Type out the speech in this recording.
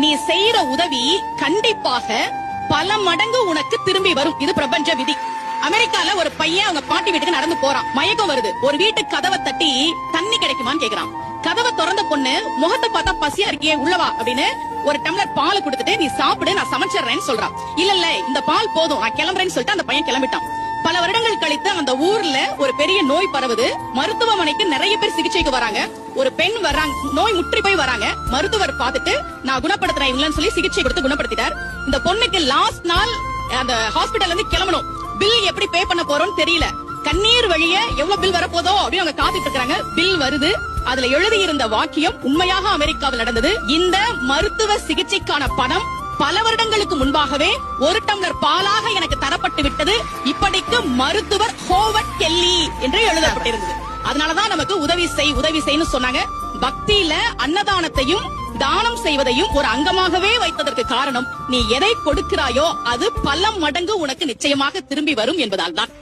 நீ செய்யற உதவி கண்டிப்பாக பல மடங்கு உனக்கு திரும்பி வரும். இது பிரபஞ்ச விதி. அமெரிக்கால ஒரு பையன் அவங்க பாட்டி வீட்டுக்கு நடந்து போறான். மயக்கம் வருது. ஒரு வீட்டு கதவை தட்டி தண்ணி கிடைக்குமான்னு கேக்குறான். கதவை திறந்த பொண்ணு முகத்தை பார்த்தா பசியா இருக்கியே உள்ளவா அப்படின்னு ஒரு டம்ளர் பால் கொடுத்துட்டு நீ சாப்பிடு நான் சமைச்சிடுறேன்னு சொல்றான். இல்ல இந்த பால் போதும் நான் கிளம்புறேன்னு சொல்லிட்டு அந்த பையன் கிளம்பிட்டான். பல வருடங்கள் கழித்து அந்த ஊர்ல ஒரு பெரிய நோய் பரவுது. மருத்துவமனைக்கு நிறைய பேர் சிகிச்சைக்கு வராங்க. ஒரு பெண் வர்றாங்க, நோய் முற்றி போய் வராங்க. மருத்துவர் பார்த்துட்டு நான் குணப்படுத்துறேன் இவங்களன்னு சொல்லி சிகிச்சை கொடுத்து குணப்படுத்திட்டார். இந்த பொண்ணுக்கு லாஸ்ட் நாள் அந்த ஹாஸ்பிடல்ல இருந்து கிளம்பணும். பில் எப்படி பே பண்ண போறோம்னு தெரியல. கண்ணீர் வழிய எவ்வளவு பில் வரப்போதோ அப்படின்னு அவங்க காத்துட்டு இருக்காங்க. பில் வருது. அதுல எழுதி இருந்த வாக்கியம் உண்மையாக அமெரிக்காவில் நடந்தது. இந்த மருத்துவ சிகிச்சைக்கான பணம் பல வருடங்களுக்கு முன்பாகவே ஒரு டம்ளர் பாலாக எனக்கு தரப்பட்டு விட்டது. இப்படிக்கு மருத்துவர் ஹோவர்ட் கெல்லி என்று எழுதப்பட்டிருந்தது. அதனாலதான் நமக்கு உதவி செய்யு சொன்னாங்க. பக்தியில அன்னதானத்தையும் தானம் செய்வதையும் ஒரு அங்கமாகவே வைத்ததற்கு காரணம் நீ எதை கொடுக்கிறாயோ அது பல மடங்கு உனக்கு நிச்சயமாக திரும்பி வரும் என்பதால் தான்.